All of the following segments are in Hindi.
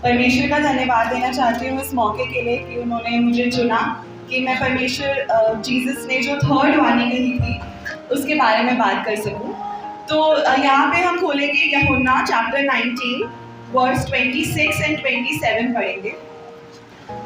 परमेश्वर का धन्यवाद देना चाहती हूँ इस मौके के लिए कि उन्होंने मुझे चुना कि मैं परमेश्वर जीसस ने जो थर्ड वाणी कही थी उसके बारे में बात कर सकूँ। तो यहाँ पे हम खोलेंगे यूहन्ना चैप्टर 19 वर्स 26 एंड 27 पढ़ेंगे।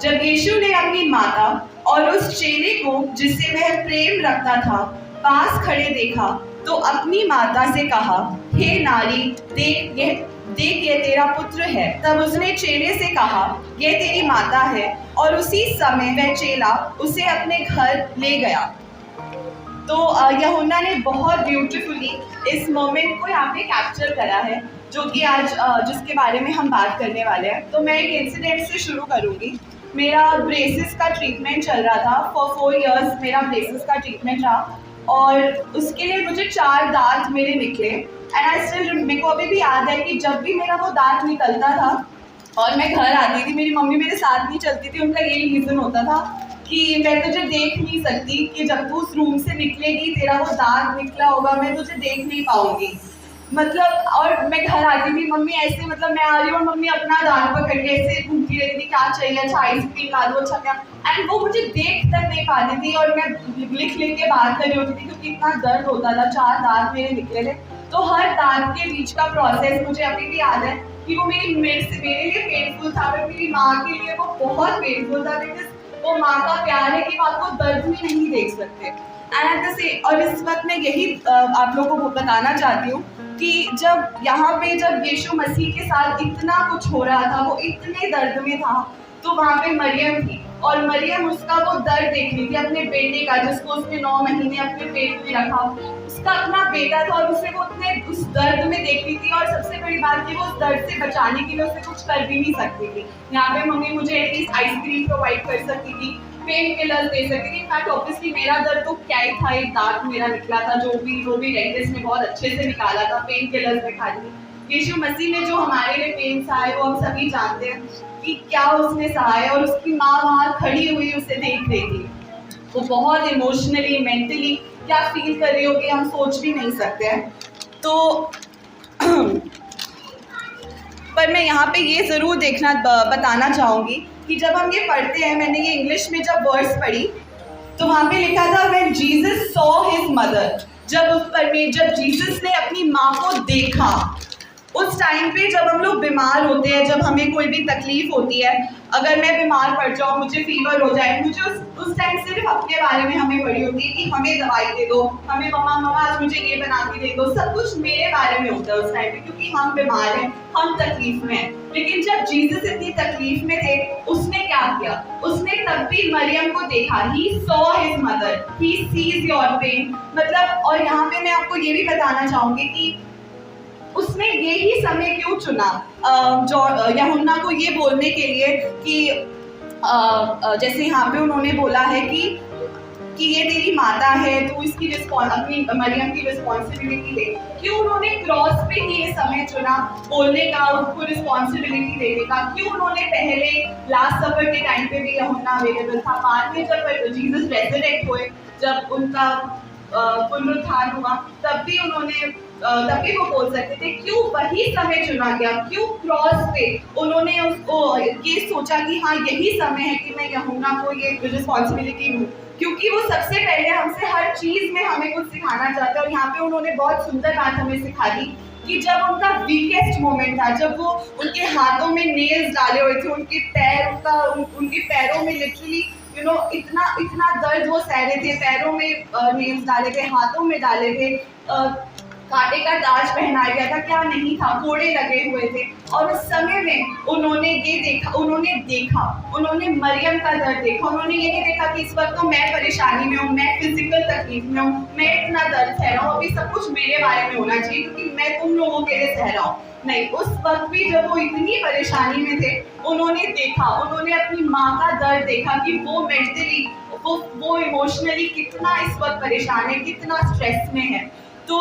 जब यीशु ने अपनी माता और उस चेले को जिससे वह प्रेम रखता था पास खड़े देखा तो अपनी माता से कहा, हे नारी, देख ये तेरा पुत्र है। तब उसने चेले से कहा, यह तेरी माता है, और उसी समय वह चेला उसे अपने घर ले गया। तो यूहन्ना ने बहुत ब्यूटीफुली इस मोमेंट को यहाँ पे कैप्चर करा है, जो कि आज जिसके बारे में हम बात करने वाले हैं। तो मैं एक इंसिडेंट से शुरू करूँगी। मेरा ब्रेसेस का ट्रीटमेंट चल रहा था। फॉर 4 इयर्स मेरा ब्रेसेस का ट्रीटमेंट रहा और उसके लिए मुझे 4 दांत मेरे निकले। एंड आई स्टिल, मेरे को अभी भी याद है कि जब भी मेरा वो दांत निकलता था और मैं घर आती थी, मेरी मम्मी मेरे साथ नहीं चलती थी। उनका यही रीज़न होता था कि मैं तुझे देख नहीं सकती, कि जब तू उस रूम से निकलेगी तेरा वो दांत निकला होगा, मैं तुझे देख नहीं पाऊंगी। मतलब, और मैं घर आती थी, मम्मी ऐसे, मतलब मैं आ रही हूँ और मम्मी अपना दांत पकड़ के ऐसे घूमती रहती थी, क्या चाहिए, अच्छा आइसक्रीम ला दो, अच्छा क्या। एंड वो मुझे देख तक नहीं पाती थी और मैं लिख के बात कर रही होती थी क्योंकि इतना दर्द होता था। 4 दांत मेरे निकले थे। तो हर दांत के बीच का प्रोसेस मुझे अभी भी याद है कि वो मेरे लिए पेनफुल था, बट मेरी माँ के लिए वो बहुत पेनफुल था, बिकॉज वो माँ का प्यार है कि वो आपको दर्द में नहीं देख सकते। और इस वक्त मैं यही आप लोगों को बताना चाहती हूँ कि जब यहाँ पे जब यीशु मसीह के साथ इतना कुछ हो रहा था, वो इतने दर्द में था, तो वहाँ पे मरियम थी और मरियम उसका वो दर्द देख रही थी अपने बेटे का, जिसको उसने 9 महीने अपने पेट में रखा। उसका अपना बेटा था और उसे वो उतने उस दर्द में देख रही थी। और सबसे बड़ी बात कि वो उस दर्द से बचाने के लिए उसे कुछ कर भी नहीं सकती थी। यहाँ पे मम्मी मुझे एटलीस्ट आइसक्रीम प्रोवाइड कर सकती थी, पेन किलर्स दे सकती थी। इनफैक्ट ऑब्वियसली मेरा दर्द तो क्या ही था, एक दांत मेरा निकला था, जो भी डेंटिस्ट ने बहुत अच्छे से निकाला था, पेन किलर्स में खा ली। यीशु मसीह ने जो हमारे लिए पेन सहाय, वो हम सभी जानते हैं कि क्या उसने सहाय। और उसकी माँ वहाँ खड़ी हुई उसे देख रही थी। वो बहुत इमोशनली, मेंटली क्या फील कर रही होगी, हम सोच भी नहीं सकते हैं। तो पर मैं यहाँ पे ये ज़रूर बताना चाहूँगी कि जब हम ये पढ़ते हैं, मैंने ये इंग्लिश में जब वर्ड्स पढ़ी तो वहाँ पे लिखा था when Jesus saw his mother. जब जीसस ने अपनी माँ को देखा, उस टाइम पे जब हम लोग बीमार होते हैं, जब हमें कोई भी तकलीफ होती है, अगर मैं बीमार पड़ जाऊँ, मुझे फीवर हो जाए, मुझे उस टाइम सिर्फ अपने बारे में हमें पड़ी होती है कि हमें दवाई दे दो, हमें मम्मा आज मुझे ये बना के दे दो। सब कुछ मेरे बारे में होता है उस टाइम पे, क्योंकि हम बीमार हैं, हम तकलीफ में हैं। लेकिन जब जीसस इतनी तकलीफ में थे, उसने क्या किया? उसने तब भी मरियम को देखा। He saw his mother, he sees your pain. मतलब, और यहाँ पे मैं आपको ये भी बताना चाहूँगी कि उसने यही समय क्यों चुना यूहन्ना को ये बोलने के लिए कि जैसे यहाँ पे उन्होंने बोला है कि ये तेरी माता है, तो इसकी अपनी मरियम की रिस्पॉन्सिबिलिटी ले। क्यों उन्होंने क्रॉस पे ही ये समय चुना बोलने का, उसको रिस्पॉन्सिबिलिटी लेने का? क्यों उन्होंने पहले लास्ट सफर के टाइम पे भी यूहन्ना अवेलेबल था, बाद में जब जीसस रेजरेक्ट हुए, जब उनका पुनरुत्थान हुआ, तब भी वो बोल सकते थे? क्यों वही समय चुना गया? क्यों क्रॉस पे उन्होंने उसको ये सोचा कि हाँ यही समय है कि मैं यूहन्ना को ये रिस्पॉन्सिबिलिटी दूँ? क्योंकि वो सबसे पहले हमसे हर चीज़ में हमें कुछ सिखाना चाहते हैं। और यहाँ पे उन्होंने बहुत सुंदर बात हमें सिखा दी कि जब उनका वीकेस्ट मोमेंट था, जब वो उनके हाथों में नेल्स डाले हुए थे, उनके पैरों में लिटरली इतना दर्द वो सह रहे थे, पैरों में नेल्स डाले थे, हाथों में डाले थे, कांटे का ताज पहनाया गया था, क्या नहीं था, कोड़े लगे हुए थे। और उस समय में उन्होंने मरियम का दर्द देखा। उन्होंने ये नहीं देखा कि इस वक्त तो मैं परेशानी में हूँ, मैं फिजिकल तकलीफ में हूँ, मैं इतना दर्द सह रहा हूँ, अभी सब कुछ मेरे बारे में होना चाहिए क्योंकि मैं तुम लोगों के लिए सह रहा हूँ। नहीं, उस वक्त भी जब वो इतनी परेशानी में थे, उन्होंने अपनी माँ का दर्द देखा कि वो मेंटली, वो इमोशनली कितना इस वक्त परेशान है, कितना स्ट्रेस में है। तो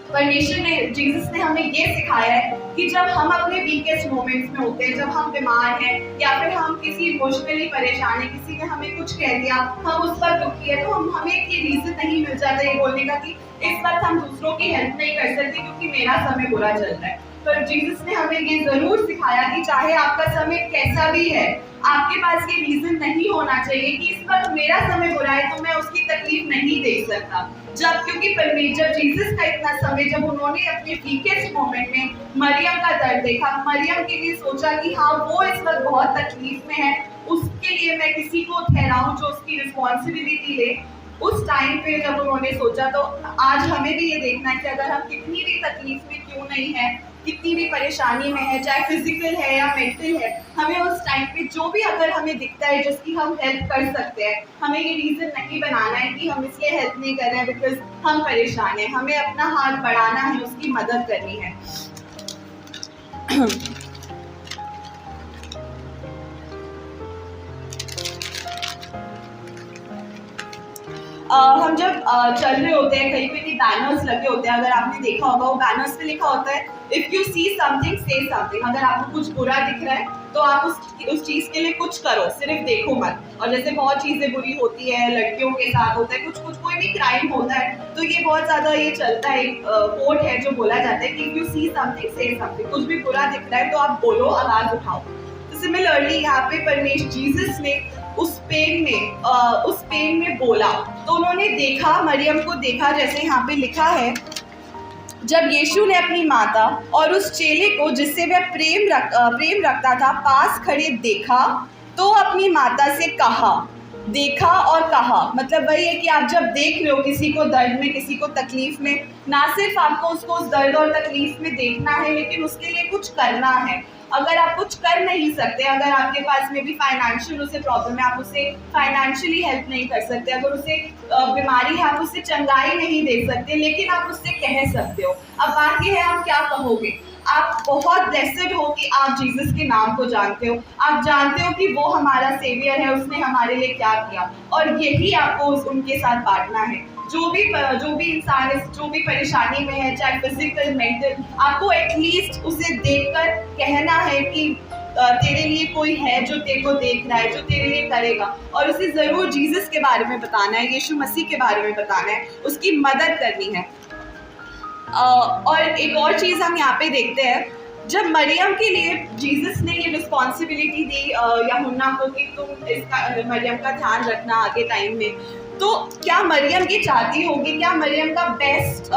परमेश्वर ने, जीसस ने हमें ये सिखाया है कि जब हम अपने वीकेस्ट मोमेंट्स में होते हैं, जब हम बीमार हैं या फिर हम किसी इमोशनली परेशान है, किसी ने हमें कुछ कह दिया, हम उस वक्त दुखी है, तो हमें ये रीजन नहीं मिल जाता ये बोलने का कि इस वक्त हम दूसरों की हेल्प नहीं कर सकते क्योंकि मेरा समय बुरा चल रहा है। पर जीसस ने हमें ये ज़रूर सिखाया कि चाहे आपका समय कैसा भी है, आपके पास ये रीज़न नहीं होना चाहिए कि इस वक्त मेरा समय बुरा है तो मैं उसकी तकलीफ नहीं देख सकता। क्योंकि जब जीसस का इतना समय, जब उन्होंने अपने वीकेस्ट मोमेंट में मरियम का दर्द देखा, मरियम के लिए सोचा कि हाँ वो इस वक्त बहुत तकलीफ में है, उसके लिए मैं किसी को ठहराऊं जो उसकी रिस्पॉन्सिबिलिटी ले। उस टाइम पे जब उन्होंने सोचा, तो आज हमें भी ये देखना है कि अगर हम कितनी भी तकलीफ में क्यों नहीं है, कितनी भी परेशानी में है, चाहे फिजिकल है या मेंटल है, हमें उस टाइम पे जो भी अगर हमें दिखता है जिसकी हम हेल्प कर सकते हैं, हमें ये रीज़न नहीं बनाना है कि हम इसलिए हेल्प नहीं कर रहे हैं बिकॉज हम परेशान हैं। हमें अपना हाथ बढ़ाना है, उसकी मदद करनी है। हम जब चल रहे होते हैं, कहीं पे भी बैनर्स लगे होते हैं, अगर आपने देखा होगा, वो बैनर्स पे लिखा होता है इफ़ यू सी समथिंग से समथिंग। अगर आपको कुछ बुरा दिख रहा है तो आप उस चीज़ के लिए कुछ करो, सिर्फ देखो मत। और जैसे बहुत चीज़ें बुरी होती है, लड़कियों के साथ होता है, कुछ कोई भी क्राइम होता है, तो ये बहुत ज़्यादा ये चलता है, कोट है जो बोला जाता है कि इफ़ यू सी समथिंग से समथिंग। कुछ भी बुरा दिख रहा है तो आप बोलो, आवाज़ उठाओ। तो सिमिलरली यहाँ पे जीसस ने उस पेन में बोला, तो उन्होंने देखा, मरियम को देखा, जैसे यहाँ पे लिखा है, जब यीशु ने अपनी माता और उस चेले को जिससे वह प्रेम रखता था पास खड़े देखा, तो अपनी माता से कहा। देखा और कहा मतलब वही है कि आप जब देख रहे हो किसी को दर्द में, किसी को तकलीफ में, ना सिर्फ आपको उसको उस दर्द और तकलीफ में देखना है, लेकिन उसके लिए कुछ करना है। अगर आप कुछ कर नहीं सकते, अगर आपके पास में भी फाइनेंशियल उसे प्रॉब्लम है, आप उसे फाइनेंशियली हेल्प नहीं कर सकते, अगर उसे बीमारी है, आप उससे चंगाई नहीं दे सकते, लेकिन आप उससे कह सकते हो। अब बात ये है आप क्या कहोगे। आप बहुत ब्लेस्ड हो कि आप जीसस के नाम को जानते हो, आप जानते हो कि वो हमारा सेवियर है, उसने हमारे लिए क्या किया, और यही आपको उनके साथ बांटना है। जो भी इंसान जो भी परेशानी में है, चाहे फिजिकल मेंटल, आपको एटलीस्ट उसे देखकर कहना है कि तेरे लिए कोई है जो तेरे को देख रहा है, जो तेरे लिए करेगा, और उसे ज़रूर जीसस के बारे में बताना है, यीशु मसीह के बारे में बताना है, उसकी मदद करनी है। और एक और चीज़ हम यहाँ पे देखते हैं, जब मरियम के लिए जीसस ने ये रिस्पॉन्सिबिलिटी दी यूहन्ना को कि तुम मरियम का ध्यान रखना आगे टाइम में, तो क्या मरियम ये चाहती होगी, क्या मरियम का बेस्ट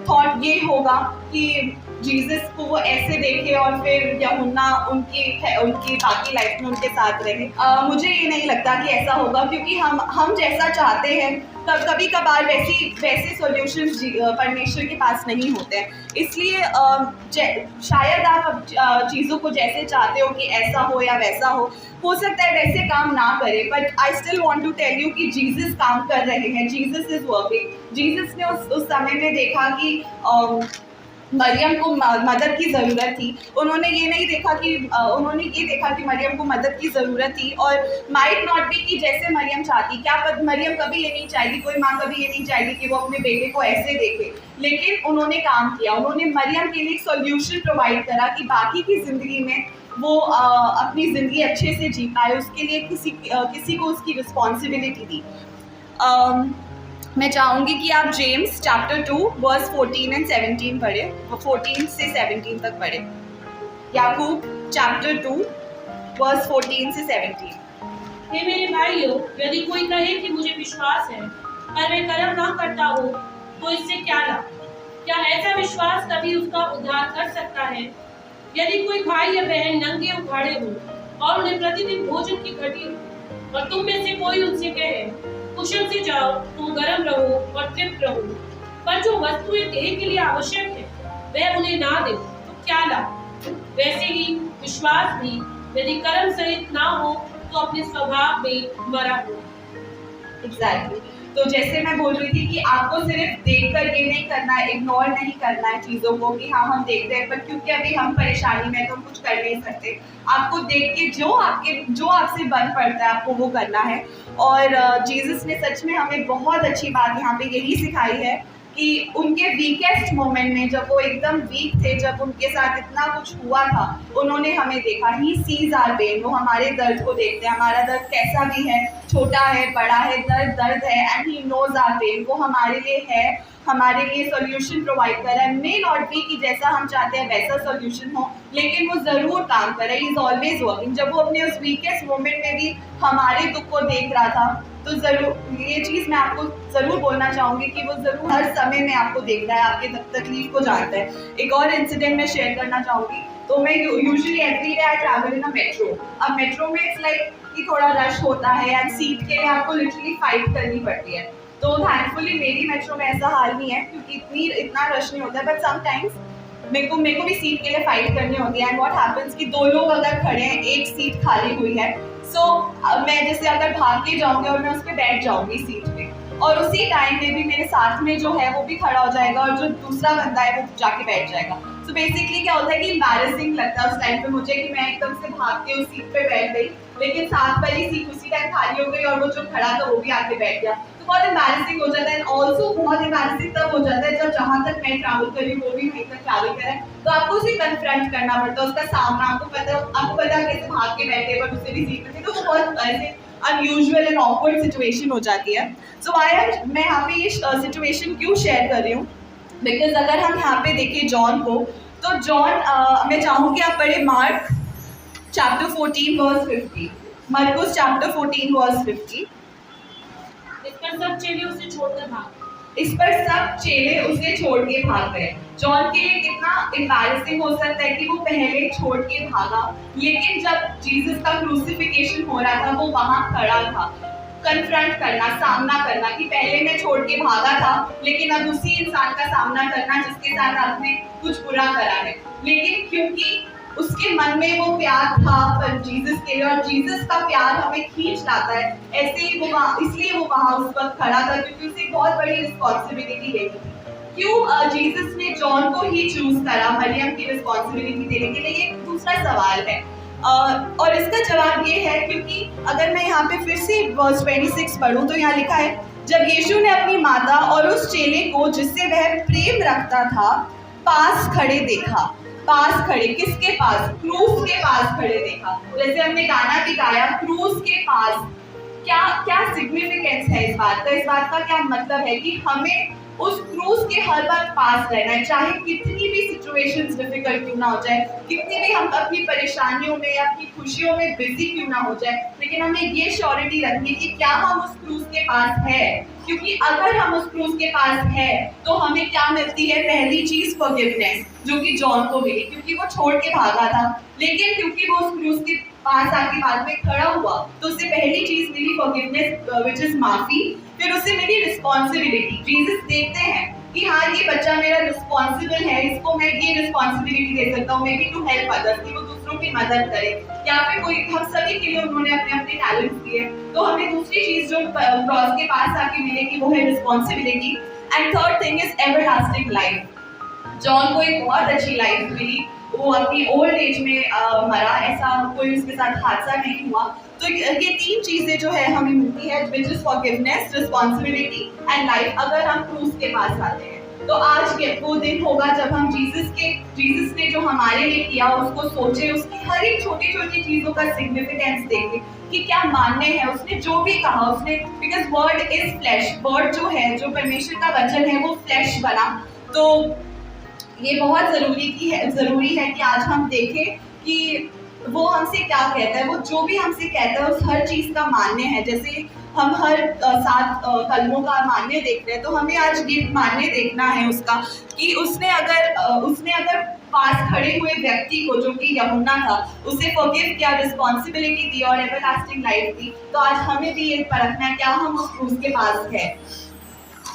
थॉट ये होगा कि जीसस को वो ऐसे देखे और फिर यूहन्ना उनकी बाकी लाइफ में उनके साथ रहे? मुझे ये नहीं लगता कि ऐसा होगा, क्योंकि हम जैसा चाहते हैं कभी कभार वैसे सॉल्यूशंस परमेश्वर के पास नहीं होते हैं। इसलिए शायद आप चीज़ों को जैसे चाहते हो कि ऐसा हो या वैसा हो सकता है वैसे काम ना करे, but I still want to tell you कि जीसस काम कर रहे हैं, जीसस इज वर्किंग। जीसस ने उस समय में देखा कि मरियम को मदद की ज़रूरत थी। उन्होंने ये देखा कि मरियम को मदद की ज़रूरत थी, और माइट नॉट बी कि जैसे मरियम चाहती, क्या मरियम कभी ये नहीं चाहेगी, कोई माँ कभी ये नहीं चाहेगी कि वो अपने बेटे को ऐसे देखे, लेकिन उन्होंने काम किया, उन्होंने मरियम के लिए एक सॉल्यूशन प्रोवाइड करा कि बाकी की ज़िंदगी में वो अपनी ज़िंदगी अच्छे से जी पाए, उसके लिए किसी को उसकी रिस्पॉन्सिबिलिटी दी। मैं चाहूँगी कि आप जेम्स चैप्टर 2 वर्स 14 and 17 पढ़े, 14 से 17 तक पढ़े। याकूब चैप्टर 2 वर्स 14 से 17। हे मेरे भाइयों, यदि कोई कहे कि मुझे विश्वास है पर मैं कर्म ना करता हो, तो इससे क्या लाभ? क्या ऐसा विश्वास कभी उसका उद्धार कर सकता है? यदि कोई भाई या बहन नंगे उघाड़े हो और उन्हें प्रतिदिन भोजन की घटी हो, और तुम में से कोई उनसे कहे कुशल से जाओ, तुम गर्म रहो और तृप्त रहो, पर जो वस्तुएं देह के लिए आवश्यक है वह उन्हें ना दे, तो क्या लाभ? वैसे ही विश्वास भी यदि कर्म सहित ना हो तो अपने स्वभाव में मरा हो। एग्जैक्टली। तो जैसे मैं बोल रही थी कि आपको सिर्फ देखकर ये नहीं करना है, इग्नोर नहीं करना है चीज़ों को कि हाँ हम देखते हैं, पर क्योंकि अभी हम परेशानी में तो हम कुछ कर नहीं सकते। आपको देख के जो आपसे बन पड़ता है आपको वो करना है। और जीसस ने सच में हमें बहुत अच्छी बात यहाँ पे यही सिखाई है कि उनके वीकेस्ट मोमेंट में, जब वो एकदम वीक थे, जब उनके साथ इतना कुछ हुआ था, उन्होंने हमें देखा। ही सीज आर पेन, वो हमारे दर्द को देखते हैं। हमारा दर्द कैसा भी है, छोटा है, बड़ा है, दर्द दर्द है, and he knows our pain. वो हमारे लिए है, हमारे लिए सॉल्यूशन प्रोवाइड कर रहा है। मे नॉट बी कि जैसा हम चाहते हैं वैसा सॉल्यूशन हो, लेकिन वो ज़रूर काम कर रहा है। He is always working. जब वो अपने उस वीकेस्ट मोमेंट में भी हमारे दुख को देख रहा था, तो ज़रूर ये चीज़ मैं आपको ज़रूर बोलना चाहूँगी कि वो ज़रूर हर समय में आपको देख रहा है, आपके तकलीफ को जानता है। एक और इंसिडेंट मैं शेयर करना चाहूँगी। तो मैं usually every day I travel in a metro. अब मेट्रो में इट्स लाइक कि थोड़ा रश होता है एंड सीट के लिए आपको लिटरली फाइट करनी पड़ती है। तो थैंकफुली मेरी मेट्रो में ऐसा हाल नहीं है, क्योंकि इतना रश नहीं होता है। बट समटाइम्स मेरे को भी सीट के लिए फाइट करनी होती है। एंड व्हाट हैपेंस कि दो लोग अगर खड़े हैं, एक सीट खाली हुई है, सो मैं जैसे अगर भाग के जाऊंगी और मैं उस पर बैठ जाऊंगी सीट पे, और उसी टाइम में भी मेरे साथ में जो है वो भी खड़ा हो जाएगा और जो दूसरा बंदा है वो जाके बैठ जाएगा। सो बेसिकली क्या होता है कि एम्बैरेसिंग लगता है उस टाइम पे मुझे कि मैं एकदम से भाग के उस सीट पे बैठ गई, लेकिन साथ वाली सीट उसी टाइम खाली हो गई और वो जो खड़ा था वो भी आके बैठ गया। तो बहुत एम्बैरेसिंग हो जाता है। ऑल्सो बहुत एम्बैरेसिंग तब हो जाता है जब जहाँ तक मैं ट्रैवल करी वो भी वहीं तक ट्रैवल करे, तो आपको उसे कन्फ्रंट करना पड़ता है, उसका सामना। आपको पता कैसे भाग के बैठे बट उससे भी सीट में थे, तो वो बहुत ऐसे अनयूजुअल एंड ऑकवर्ड सिचुएशन हो जाती है। सो मैं यहाँ पे ये सिचुएशन क्यों शेयर कर रही हूँ, बिकॉज अगर हम यहाँ पे देखें जॉन को, तो जॉन मैं चाहूँगी आप पढ़े मार्क चैप्टर 14 वर्स 50। मरकुस चैप्टर 14 वर्स 50। इस पर सब चेले उसे छोड़कर भाग इस पर सब चेले उसे छोड़ के भाग गए। जॉन के लिए कितना एम्बैरेसिंग हो सकता है कि वो पहले छोड़ के भागा, लेकिन जब जीसस का क्रूसिफिकेशन हो रहा था वो वहां खड़ा था। कन्फ्रंट करना, सामना करना कि पहले मैं छोड़ के भागा था, लेकिन अब उसी इंसान का सामना करना जिसके साथ आपने कुछ बुरा करा है। लेकिन क्योंकि उसके मन में वो प्यार था पर जीसस के लिए, और जीसस का प्यार हमें खींच लाता है, ऐसे ही इसलिए वो वहाँ उस वक्त खड़ा था, क्योंकि उसे बहुत बड़ी रिस्पॉन्सिबिलिटी लेनी थी। क्यों जीसस ने जॉन को ही चूज करा मरियम की रिस्पॉन्सिबिलिटी देने के लिए, ये दूसरा सवाल है। और इसका जवाब ये है क्योंकि अगर मैं यहाँ पे फिर से वर्स 26 पढ़ूँ, तो यहाँ लिखा है, जब यीशु ने अपनी माता और उस चेले को जिससे वह प्रेम रखता था पास खड़े देखा। पास खड़े, किसके पास? क्रूस के पास खड़े देखा। जैसे हमने गाना भी गाया, क्रूस के पास। क्या सिग्निफिकेंस है इस बात का क्या मतलब है कि हमें उस क्रूस के हर वक्त पास रहना है, चाहे कितनी भी सिचुएशंस डिफिकल्ट क्यों ना हो जाए, कितनी भी हम अपनी परेशानियों में या अपनी खुशियों में बिजी क्यों ना हो जाए, लेकिन हमें ये श्योरिटी रखनी कि क्या हम उस क्रूस के पास है। क्योंकि अगर हम उस क्रूस के पास है तो हमें क्या मिलती है? पहली चीज फॉरगिवनेस, जो कि जॉन को मिली क्योंकि वो छोड़ के भागा था, लेकिन क्योंकि वो उस क्रूस के पास आके बाद में खड़ा हुआ तो उसे पहली चीज मिली फॉरगिवनेस, व्हिच इज माफी। फिर उसे मिली रिस्पॉन्सिबिलिटी। जीसस देखते हैं कि हाँ ये बच्चा मेरा रिस्पॉन्सिबल है, इसको मैं ये रिस्पॉन्सिबिलिटी दे सकता हूँ, maybe to help others, कि वो दूसरों की मदद करे, या फिर कोई, हम सभी के लिए उन्होंने अपने अपने टैलेंट्स दिए। तो हमें दूसरी चीज जो क्रॉस के पास आके मिलेगी वो है responsibility. And third thing is everlasting life. John को एक बहुत अच्छी लाइफ मिली, वो अपनी ओल्ड एज में मरा, ऐसा कोई उसके साथ हादसा नहीं हुआ। तो ये तीन चीजें जो है हमें मिलती है, which is forgiveness, responsibility and life, अगर हम क्रूस के पास आते हैं। तो आज ये वो दिन होगा जब हम जीसस ने जो हमारे लिए किया उसको सोचे, उसकी हर एक छोटी छोटी चीजों का सिग्निफिकेंस देखें कि क्या मान्य है। उसने जो भी कहा, उसने, because word is flash, word जो है, जो परमेश्वर का वचन है वो फ्लैश बना। तो ये बहुत जरूरी है कि आज हम देखें कि वो हमसे क्या कहता है, वो जो भी हमसे कहता है उस हर चीज़ का मान्य है। जैसे हम हर 7 कलमों का मान्य देख रहे हैं, तो हमें आज ये मान्य देखना है उसका कि उसने अगर पास खड़े हुए व्यक्ति को, जो कि यूहन्ना था, उसे फॉरगिव किया, रिस्पॉन्सिबिलिटी दी और एवरलास्टिंग लाइफ दी, तो आज हमें भी ये परखना है क्या हम उस क्रूस के पास है।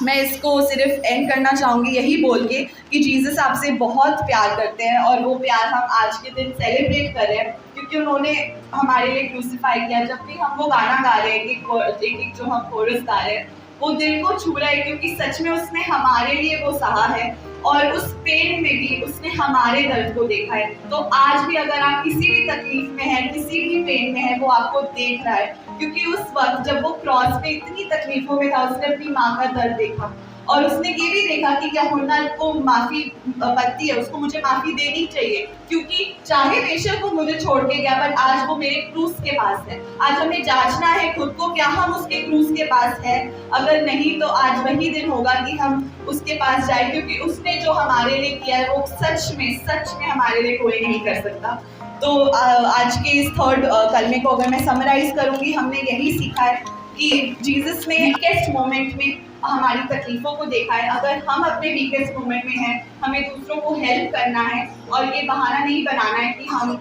मैं इसको सिर्फ एंड करना चाहूँगी यही बोल के कि जीसस आपसे बहुत प्यार करते हैं, और वो प्यार हम आज के दिन सेलिब्रेट कर रहे हैं क्योंकि उन्होंने हमारे लिए क्रूसिफाई किया। जब भी हम वो गाना गा रहे हैं, एक जो हम कोरस गा रहे हैं, वो दिल को छू रहा है क्योंकि सच में उसने हमारे लिए वो सहा है, और उस पेन में भी उसने हमारे दर्द को देखा है। तो आज भी अगर आप किसी भी तकलीफ में हैं, किसी भी पेन में हैं, वो आपको देख रहा है, क्योंकि उस वक्त जब वो क्रॉस पे इतनी तकलीफों में था, उसने अपनी माँ का दर्द देखा। और उसने ये भी देखा कि क्या यूहन्ना को माफ़ी पड़ती है, उसको मुझे माफ़ी देनी चाहिए, क्योंकि चाहे बेशक वो मुझे छोड़ के गया, बट आज वो मेरे क्रूस के पास है। आज हमें जांचना है खुद को, क्या हम उसके क्रूस के पास है? अगर नहीं तो आज वही दिन होगा कि हम उसके पास जाए, क्योंकि उसने जो हमारे लिए किया है वो सच में हमारे लिए कोई नहीं कर सकता। तो आज के इस थर्ड कलमे को अगर मैं समराइज करूंगी, हमने यही सीखा है कि जीसस ने वीकेस्ट मोमेंट में हमारी तकलीफ़ों को देखा है। अगर हम अपने वीकेस्ट मोमेंट में हैं, हमें दूसरों को हेल्प करना है, और ये बहाना नहीं बनाना है कि हम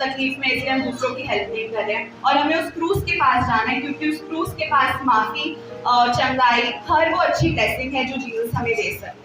तकलीफ़ में इसलिए हम दूसरों की हेल्प नहीं कर रहे हैं। और हमें उस क्रूस के पास जाना है, क्योंकि उस क्रूस के पास माफ़ी, चंगाई, हर वो अच्छी ब्लेसिंग है जो जीसस हमें दे सकता है।